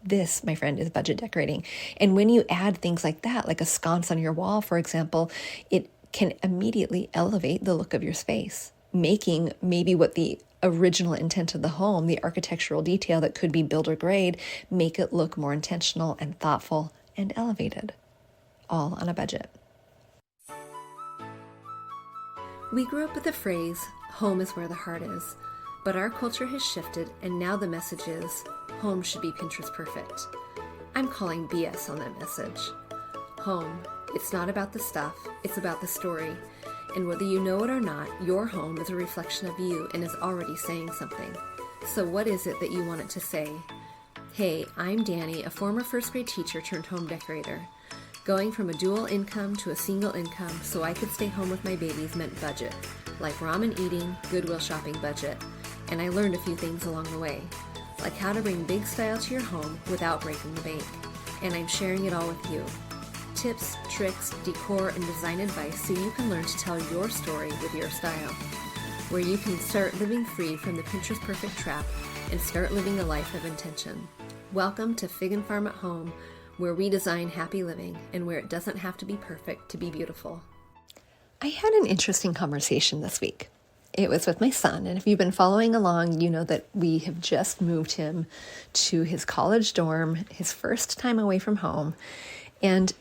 This, my friend, is budget decorating. And when you add things like that, like a sconce on your wall, for example, it can immediately elevate the look of your space, making maybe what the original intent of the home, the architectural detail that could be builder grade, make it look more intentional and thoughtful and elevated, all on a budget. We grew up with the phrase, home is where the heart is, but our culture has shifted and now the message is, home should be Pinterest perfect. I'm calling BS on that message. Home, it's not about the stuff, it's about the story. And whether you know it or not, your home is a reflection of you and is already saying something. So what is it that you want it to say? Hey, I'm Danny, a former first grade teacher turned home decorator. Going from a dual income to a single income so I could stay home with my babies meant budget, like ramen eating, Goodwill shopping budget. And I learned a few things along the way, like how to bring big style to your home without breaking the bank. And I'm sharing it all with you. Tips, tricks, decor, and design advice so you can learn to tell your story with your style, where you can start living free from the Pinterest perfect trap and start living a life of intention. Welcome to Fig and Farm at Home, where we design happy living and where it doesn't have to be perfect to be beautiful. I had an interesting conversation this week. It was with my son, and if you've been following along, you know that we have just moved him to his college dorm, his first time away from home. And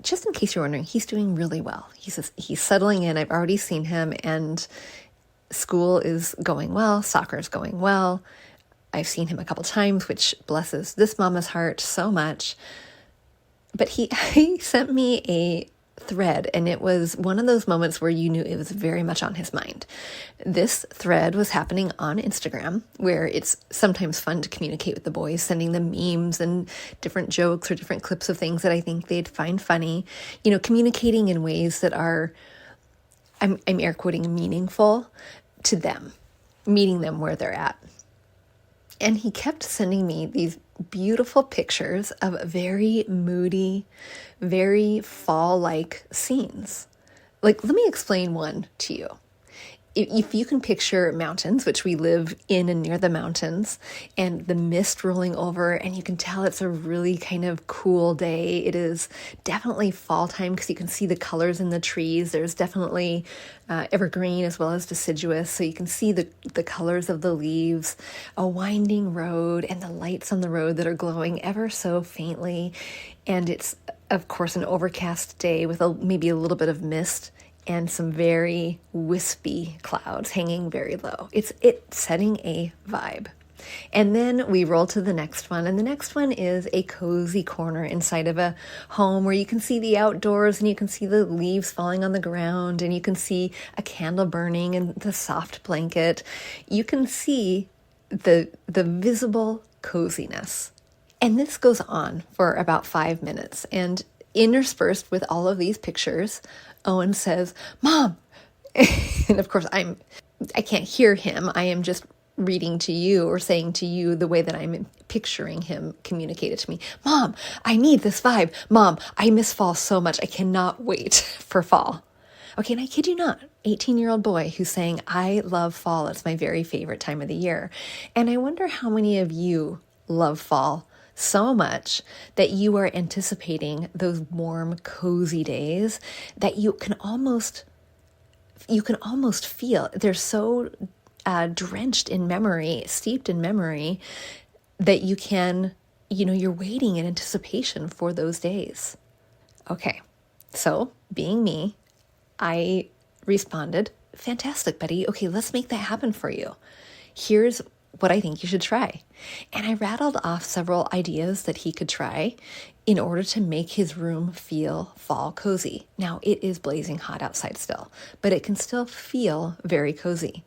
just in case you're wondering, he's doing really well. He's settling in. I've already seen him, and school is going well. Soccer is going well. I've seen him a couple times, which blesses this mama's heart so much. But he sent me a thread, and it was one of those moments where you knew it was very much on his mind. This thread was happening on Instagram, where it's sometimes fun to communicate with the boys, sending them memes and different jokes or different clips of things that I think they'd find funny, communicating in ways that are, I'm air quoting, meaningful to them, meeting them where they're at. And he kept sending me these beautiful pictures of very moody, very fall-like scenes. Like, let me explain one to you. If you can picture mountains, which we live in and near the mountains, and the mist rolling over, and you can tell it's a really kind of cool day. It is definitely fall time because you can see the colors in the trees. There's definitely evergreen as well as deciduous, so you can see the colors of the leaves, a winding road, and the lights on the road that are glowing ever so faintly. And it's, of course, an overcast day with maybe a little bit of mist and some very wispy clouds hanging very low. It's setting a vibe. And then we roll to the next one, and the next one is a cozy corner inside of a home where you can see the outdoors and you can see the leaves falling on the ground and you can see a candle burning and the soft blanket. You can see the visible coziness. And this goes on for about 5 minutes, and interspersed with all of these pictures, Owen says, "Mom," and of course I can't hear him. I am just reading to you or saying to you the way that I'm picturing him communicate it to me. "Mom, I need this vibe. Mom, I miss fall so much. I cannot wait for fall." Okay, and I kid you not, 18-year-old boy who's saying, "I love fall. It's my very favorite time of the year." And I wonder how many of you love fall so much that you are anticipating those warm, cozy days that you can almost feel they're so drenched in memory, steeped in memory, that you can, you're waiting in anticipation for those days. Okay, so being me, I responded, "Fantastic, buddy. Okay, let's make that happen for you. Here's what I think you should try." And I rattled off several ideas that he could try in order to make his room feel fall cozy. Now, it is blazing hot outside still, but it can still feel very cozy.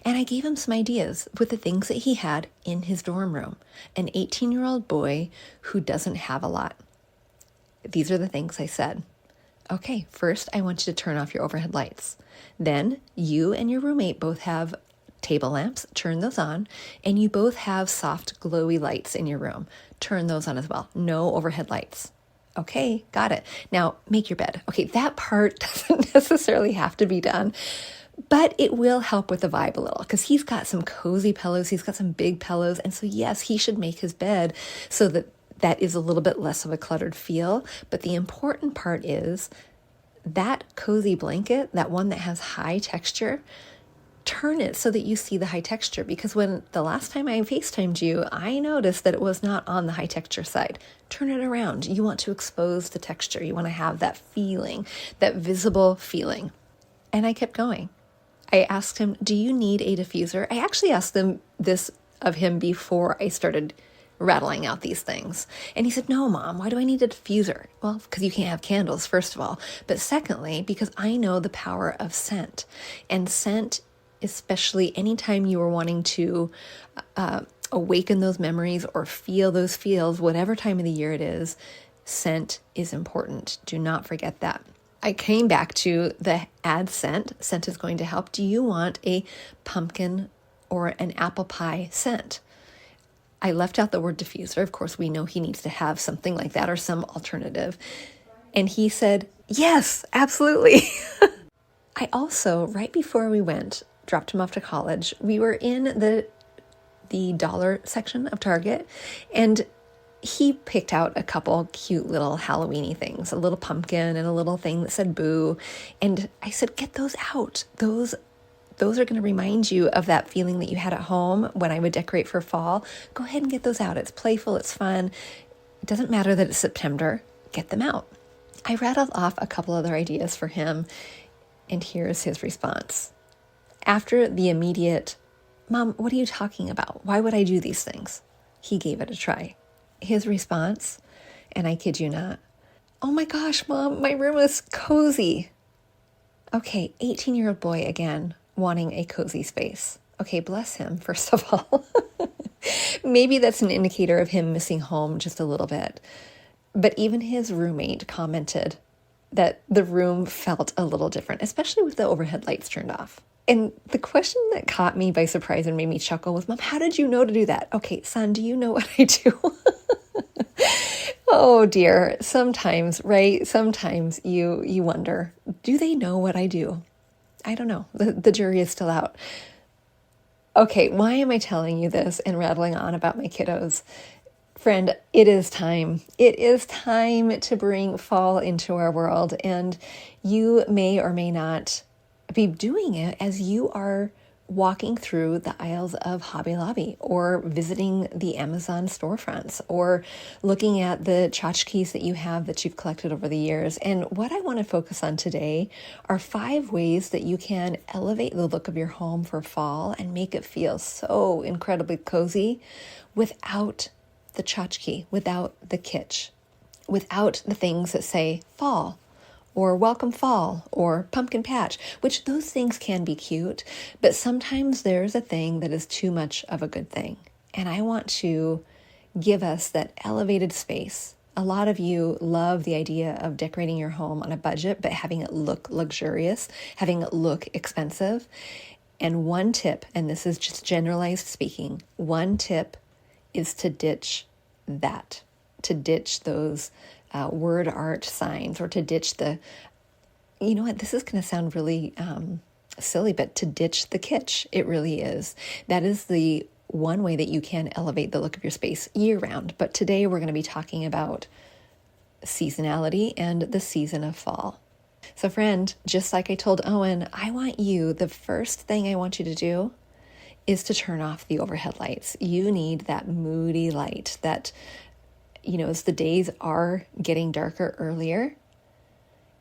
And I gave him some ideas with the things that he had in his dorm room. An 18-year-old boy who doesn't have a lot. These are the things I said. Okay, first, I want you to turn off your overhead lights. Then you and your roommate both have table lamps, turn those on, and you both have soft glowy lights in your room. Turn those on as well. No overhead lights. Okay, got it. Now make your bed. Okay, that part doesn't necessarily have to be done, but it will help with the vibe a little because he's got some cozy pillows. He's got some big pillows. And so yes, he should make his bed so that that is a little bit less of a cluttered feel. But the important part is that cozy blanket, that one that has high texture, turn it so that you see the high texture, because when the last time I FaceTimed you, I noticed that it was not on the high texture side. Turn it around. You want to expose the texture. You want to have that feeling, that visible feeling. And I kept going. I asked him, do you need a diffuser? I actually asked this of him before I started rattling out these things. And he said, no, Mom, why do I need a diffuser? Well, because you can't have candles, first of all. But secondly, because I know the power of scent. And scent, especially anytime you are wanting to awaken those memories or feel those feels, whatever time of the year it is, scent is important. Do not forget that. I came back to the add scent. Scent is going to help. Do you want a pumpkin or an apple pie scent? I left out the word diffuser. Of course, we know he needs to have something like that or some alternative. And he said, yes, absolutely. I also, right before we went, dropped him off to college, we were in the dollar section of Target, and he picked out a couple cute little Halloween-y things, a little pumpkin and a little thing that said boo. And I said, get those out. Those are going to remind you of that feeling that you had at home when I would decorate for fall. Go ahead and get those out. It's playful. It's fun. It doesn't matter that it's September. Get them out. I rattled off a couple other ideas for him, and here's his response. After the immediate, Mom, what are you talking about? Why would I do these things? He gave it a try. His response, and I kid you not, oh my gosh, Mom, my room is cozy. Okay, 18-year-old boy again, wanting a cozy space. Okay, bless him, first of all. Maybe that's an indicator of him missing home just a little bit. But even his roommate commented that the room felt a little different, especially with the overhead lights turned off. And the question that caught me by surprise and made me chuckle was, Mom, how did you know to do that? Okay, son, do you know what I do? Oh dear. Sometimes, right? Sometimes you wonder, do they know what I do? I don't know. The jury is still out. Okay, why am I telling you this and rattling on about my kiddos? Friend, it is time. It is time to bring fall into our world, and you may or may not be doing it as you are walking through the aisles of Hobby Lobby, or visiting the Amazon storefronts, or looking at the tchotchkes that you have that you've collected over the years. And what I want to focus on today are 5 ways that you can elevate the look of your home for fall and make it feel so incredibly cozy without the tchotchke, without the kitsch, without the things that say fall, or welcome fall, or pumpkin patch, which those things can be cute, but sometimes there's a thing that is too much of a good thing. And I want to give us that elevated space. A lot of you love the idea of decorating your home on a budget, but having it look luxurious, having it look expensive. And one tip, and this is just generalized speaking, one tip is to ditch that, to ditch those word art signs, or to ditch you know what, this is going to sound really silly, but to ditch the kitsch. It really is. That is the one way that you can elevate the look of your space year round. But today we're going to be talking about seasonality and the season of fall. So friend, just like I told Owen, I want you, the first thing I want you to do is to turn off the overhead lights. You need that moody light that, as the days are getting darker earlier,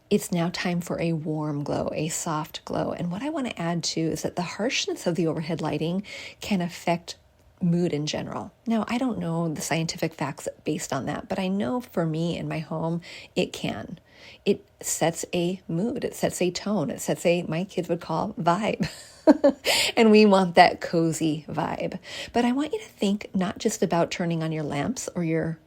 it's now time for a warm glow, a soft glow. And what I want to add too is that the harshness of the overhead lighting can affect mood in general. Now, I don't know the scientific facts based on that, but I know for me in my home, it can. It sets a mood, it sets a tone, it sets my kids would call vibe. And we want that cozy vibe. But I want you to think not just about turning on your lamps or your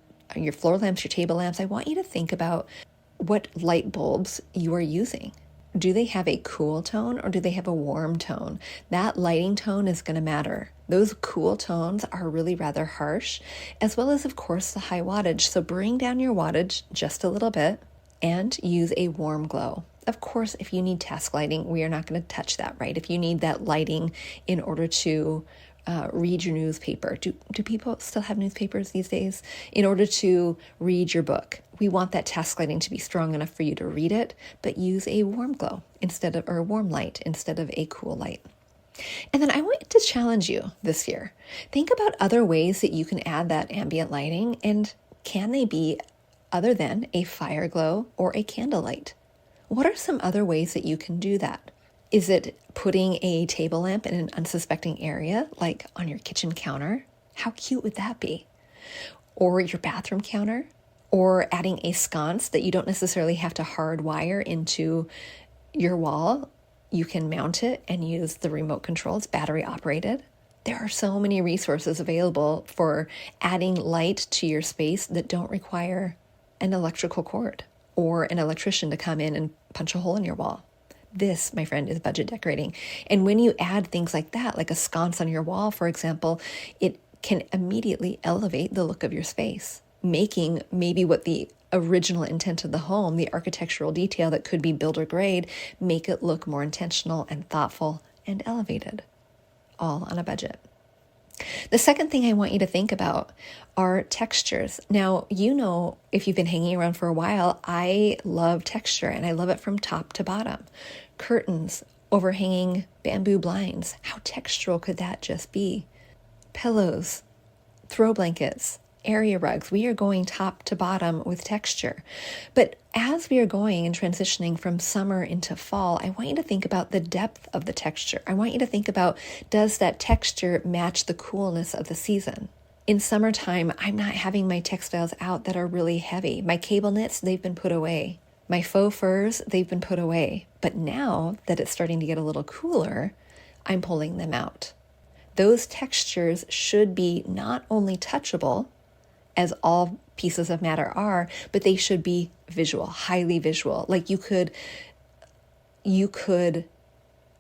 floor lamps, your table lamps. I want you to think about what light bulbs you are using. Do they have a cool tone or do they have a warm tone? That lighting tone is going to matter. Those cool tones are really rather harsh, as well as, of course, the high wattage. So bring down your wattage just a little bit and use a warm glow. Of course, if you need task lighting, we are not going to touch that, right? If you need that lighting in order to read your newspaper. Do people still have newspapers these days? In order to read your book, we want that task lighting to be strong enough for you to read it, but use a warm glow or a warm light instead of a cool light. And then I want to challenge you this year. Think about other ways that you can add that ambient lighting, and can they be other than a fire glow or a candlelight? What are some other ways that you can do that? Is it putting a table lamp in an unsuspecting area, like on your kitchen counter? How cute would that be? Or your bathroom counter? Or adding a sconce that you don't necessarily have to hardwire into your wall. You can mount it and use the remote control. It's battery operated. There are so many resources available for adding light to your space that don't require an electrical cord or an electrician to come in and punch a hole in your wall. This, my friend, is budget decorating. And when you add things like that, like a sconce on your wall, for example, it can immediately elevate the look of your space, making maybe what the original intent of the home, the architectural detail that could be builder grade, make it look more intentional and thoughtful and elevated, all on a budget. The second thing I want you to think about are textures. Now, if you've been hanging around for a while, I love texture and I love it from top to bottom. Curtains, overhanging bamboo blinds. How textural could that just be? Pillows, throw blankets, area rugs. We are going top to bottom with texture. But as we are going and transitioning from summer into fall, I want you to think about the depth of the texture. I want you to think about, does that texture match the coolness of the season? In summertime, I'm not having my textiles out that are really heavy. My cable knits, they've been put away. My faux furs, they've been put away. But now that it's starting to get a little cooler, I'm pulling them out. Those textures should be not only touchable, as all pieces of matter are, but they should be visual, highly visual. Like you could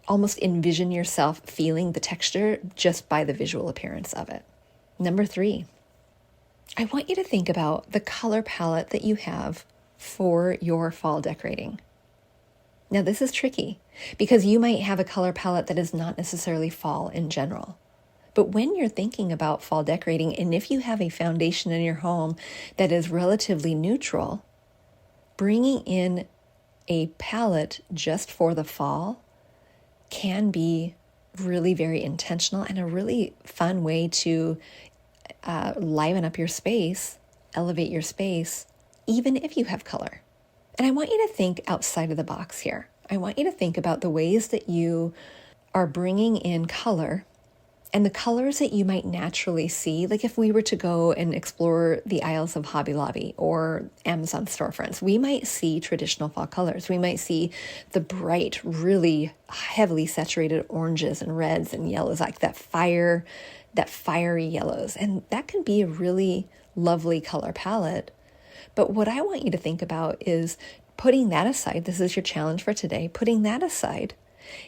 almost envision yourself feeling the texture just by the visual appearance of it. Number 3, I want you to think about the color palette that you have for your fall decorating. Now, this is tricky because you might have a color palette that is not necessarily fall in general. But when you're thinking about fall decorating, and if you have a foundation in your home that is relatively neutral, bringing in a palette just for the fall can be really very intentional and a really fun way to liven up your space, elevate your space, even if you have color. And I want you to think outside of the box here. I want you to think about the ways that you are bringing in color and the colors that you might naturally see. Like if we were to go and explore the aisles of Hobby Lobby or Amazon storefronts, we might see traditional fall colors. We might see the bright, really heavily saturated oranges and reds and yellows, like that fiery yellows. And that can be a really lovely color palette. But what I want you to think about is putting that aside. This is your challenge for today, putting that aside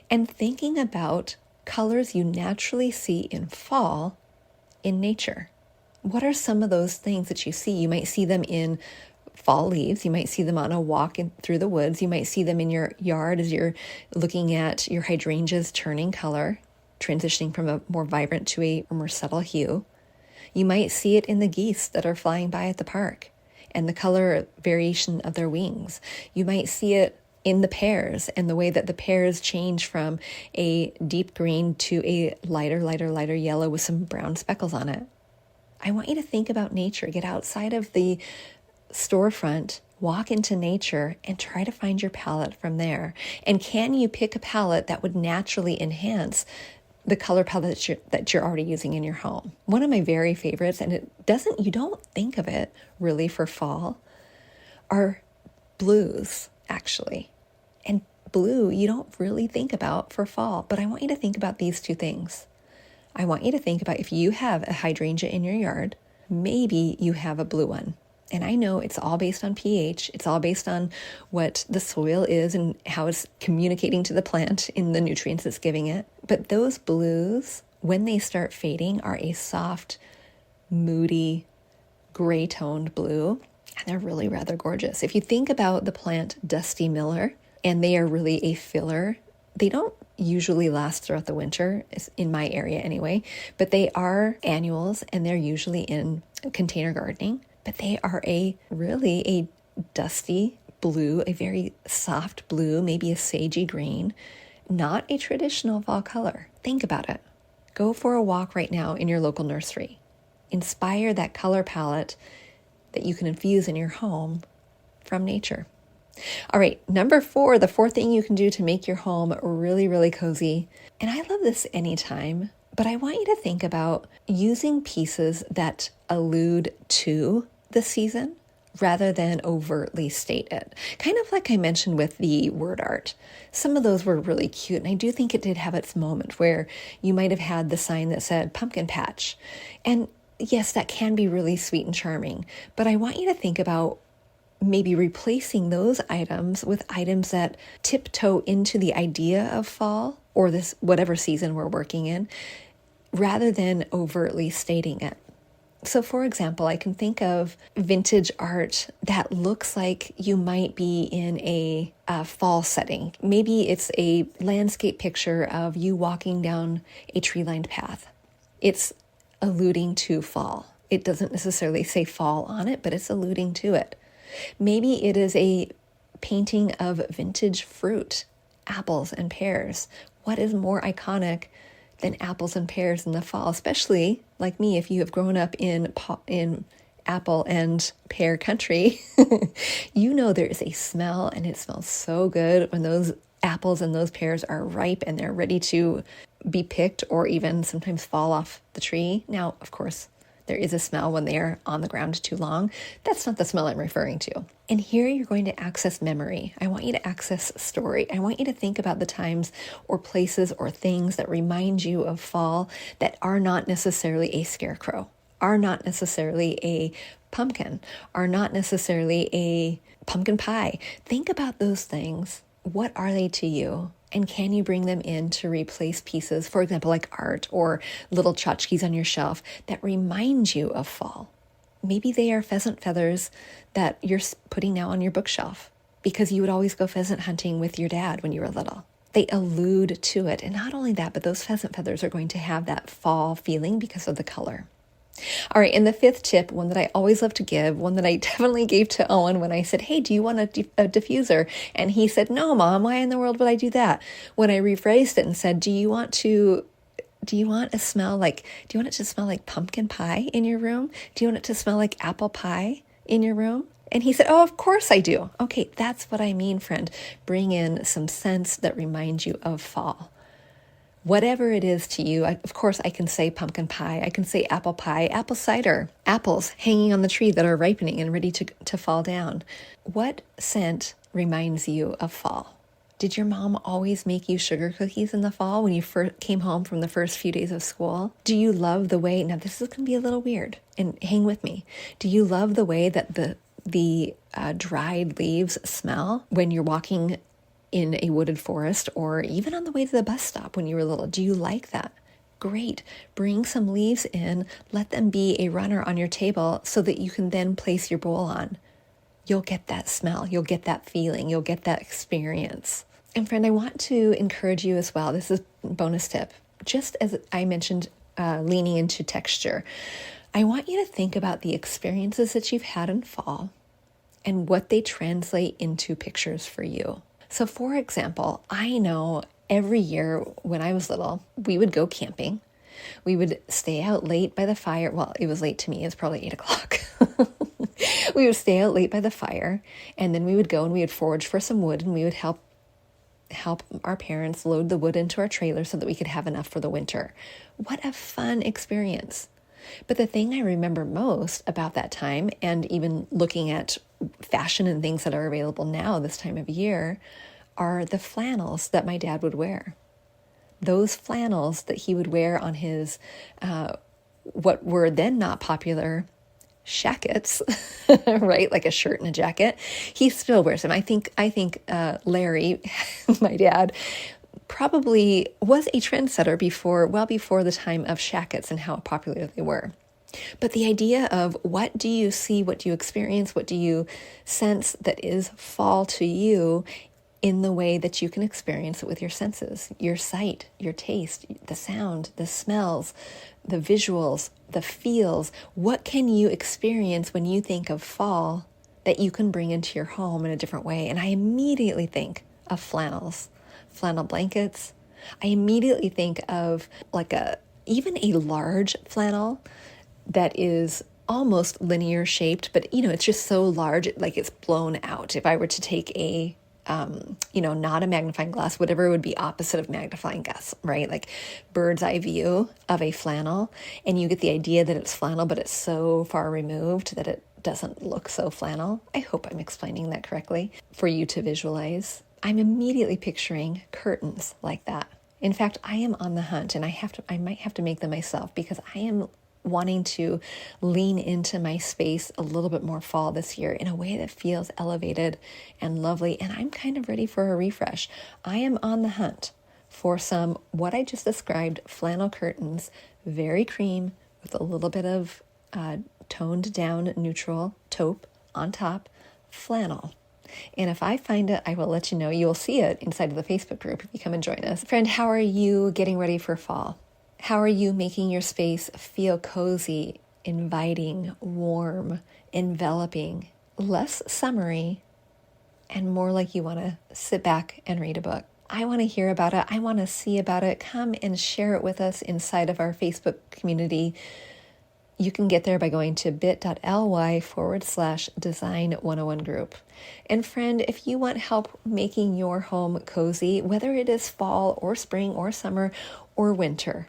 and thinking about colors you naturally see in fall in nature. What are some of those things that you see? You might see them in fall leaves. You might see them on a walk through the woods. You might see them in your yard as you're looking at your hydrangeas turning color, transitioning from a more vibrant to a more subtle hue. You might see it in the geese that are flying by at the park and the color variation of their wings. You might see it in the pears and the way that the pears change from a deep green to a lighter yellow with some brown speckles on it. I want you to think about nature. Get outside of the storefront, walk into nature, and try to find your palette from there. And can you pick a palette that would naturally enhance the color palette that you're already using in your home? One of my very favorites, and you don't think of it really for fall, are blues, actually. And blue, you don't really think about for fall, but I want you to think about these two things. I want you to think about if you have a hydrangea in your yard, maybe you have a blue one. And I know it's all based on pH. It's all based on what the soil is and how it's communicating to the plant in the nutrients it's giving it. But those blues, when they start fading, are a soft, moody, gray-toned blue. And they're really rather gorgeous. If you think about the plant Dusty Miller, and they are really a filler, usually last throughout the winter, in my area anyway, but they are annuals and they're usually in container gardening, but they are really a dusty blue, a very soft blue, maybe a sagey green, not a traditional fall color. Think about it. Go for a walk right now in your local nursery. Inspire that color palette that you can infuse in your home from nature. All right, number 4, the 4th thing you can do to make your home really, really cozy. And I love this anytime, but I want you to think about using pieces that allude to the season rather than overtly state it. Kind of like I mentioned with the word art. Some of those were really cute, and I do think it did have its moment where you might have had the sign that said pumpkin patch. And yes, that can be really sweet and charming, but I want you to think about maybe replacing those items with items that tiptoe into the idea of fall or this whatever season we're working in, rather than overtly stating it. So for example, I can think of vintage art that looks like you might be in a fall setting. Maybe it's a landscape picture of you walking down a tree-lined path. It's alluding to fall. It doesn't necessarily say fall on it, but it's alluding to it. Maybe it is a painting of vintage fruit, apples and pears. What is more iconic than apples and pears in the fall, especially like me, if you have grown up in apple and pear country, you know there is a smell, and it smells so good when those apples and those pears are ripe and they're ready to be picked or even sometimes fall off the tree. Now, of course, there is a smell when they are on the ground too long. That's not the smell I'm referring to. And here you're going to access memory. I want you to access story. I want you to think about the times or places or things that remind you of fall that are not necessarily a scarecrow, are not necessarily a pumpkin, are not necessarily a pumpkin pie. Think about those things. What are they to you? And can you bring them in to replace pieces, for example, like art or little tchotchkes on your shelf that remind you of fall? Maybe they are pheasant feathers that you're putting now on your bookshelf because you would always go pheasant hunting with your dad when you were little. They allude to it. And not only that, but those pheasant feathers are going to have that fall feeling because of the color. All right, and the 5th tip, one that I always love to give, one that I definitely gave to Owen when I said, hey, do you want a diffuser? And he said, no, Mom, why in the world would I do that? When I rephrased it and said, do you want it to smell like pumpkin pie in your room? Do you want it to smell like apple pie in your room? And he said, oh, of course I do. Okay, that's what I mean, friend. Bring in some scents that remind you of fall. Whatever it is to you, of course, I can say pumpkin pie, I can say apple pie, apple cider, apples hanging on the tree that are ripening and ready to fall down. What scent reminds you of fall? Did your mom always make you sugar cookies in the fall when you first came home from the first few days of school? Do you love the way, now this is going to be a little weird, and hang with me. Do you love the way that the dried leaves smell when you're walking in a wooded forest or even on the way to the bus stop when you were little? Do you like that? Great. Bring some leaves in, let them be a runner on your table so that you can then place your bowl on. You'll get that smell, you'll get that feeling, you'll get that experience. And friend, I want to encourage you as well. This is a bonus tip. Just as I mentioned, leaning into texture, I want you to think about the experiences that you've had in fall and what they translate into pictures for you. So for example, I know every year when I was little, we would go camping. We would stay out late by the fire. Well, it was late to me. It was probably 8 o'clock. We would stay out late by the fire, and then we would go and we would forage for some wood, and we would help our parents load the wood into our trailer so that we could have enough for the winter. What a fun experience. But the thing I remember most about that time, and even looking at fashion and things that are available now this time of year, are the flannels that my dad would wear. Those flannels that he would wear on his, what were then not popular, shackets, right? Like a shirt and a jacket. He still wears them. I think Larry, my dad, probably was a trendsetter well before the time of shackets and how popular they were. But the idea of what do you see, what do you experience, what do you sense that is fall to you in the way that you can experience it with your senses, your sight, your taste, the sound, the smells, the visuals, the feels. What can you experience when you think of fall that you can bring into your home in a different way? And I immediately think of flannels, flannel blankets. I immediately think of even a large flannel that is almost linear shaped, but it's just so large, like it's blown out. If I were to take a not a magnifying glass, whatever would be opposite of magnifying glass, right? Like bird's eye view of a flannel, and you get the idea that it's flannel, but it's so far removed that it doesn't look so flannel. I hope I'm explaining that correctly for you to visualize. I'm immediately picturing curtains like that. In fact, I am on the hunt, and I might have to make them myself, because I am wanting to lean into my space a little bit more fall this year in a way that feels elevated and lovely. And I'm kind of ready for a refresh. I am on the hunt for some, what I just described, flannel curtains, very cream with a little bit of toned down neutral taupe on top, flannel. And if I find it, I will let you know. You will see it inside of the Facebook group if you come and join us. Friend, how are you getting ready for fall? How are you making your space feel cozy, inviting, warm, enveloping, less summery, and more like you want to sit back and read a book? I want to hear about it. I want to see about it. Come and share it with us inside of our Facebook community. You can get there by going to bit.ly/design101 group. And friend, if you want help making your home cozy, whether it is fall or spring or summer or winter,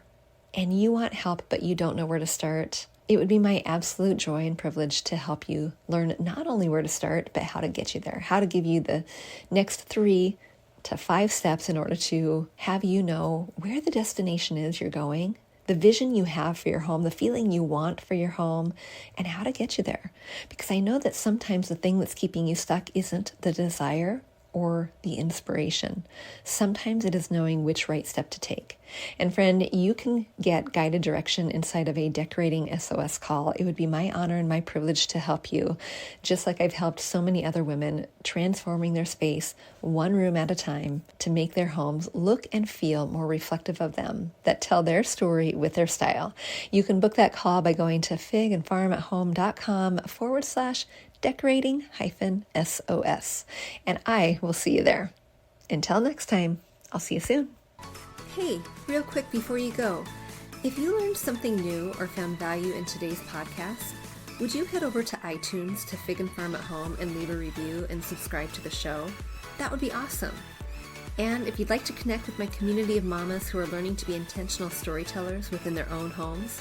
and you want help but you don't know where to start, it would be my absolute joy and privilege to help you learn not only where to start, but how to get you there, how to give you the next 3 to 5 steps in order to have you know where the destination is you're going, the vision you have for your home, the feeling you want for your home, and how to get you there. Because I know that sometimes the thing that's keeping you stuck isn't the desire or the inspiration. Sometimes it is knowing which right step to take. And friend, you can get guided direction inside of a decorating SOS call. It would be my honor and my privilege to help you, just like I've helped so many other women transforming their space one room at a time to make their homes look and feel more reflective of them, that tell their story with their style. You can book that call by going to figandfarmathome.com/decorating-SOS. And I will see you there. Until next time, I'll see you soon. Hey, real quick before you go, if you learned something new or found value in today's podcast, would you head over to iTunes to Fig and Farm at Home and leave a review and subscribe to the show? That would be awesome. And if you'd like to connect with my community of mamas who are learning to be intentional storytellers within their own homes,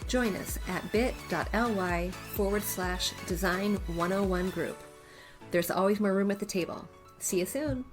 join us at bit.ly/design101 group. There's always more room at the table. See you soon.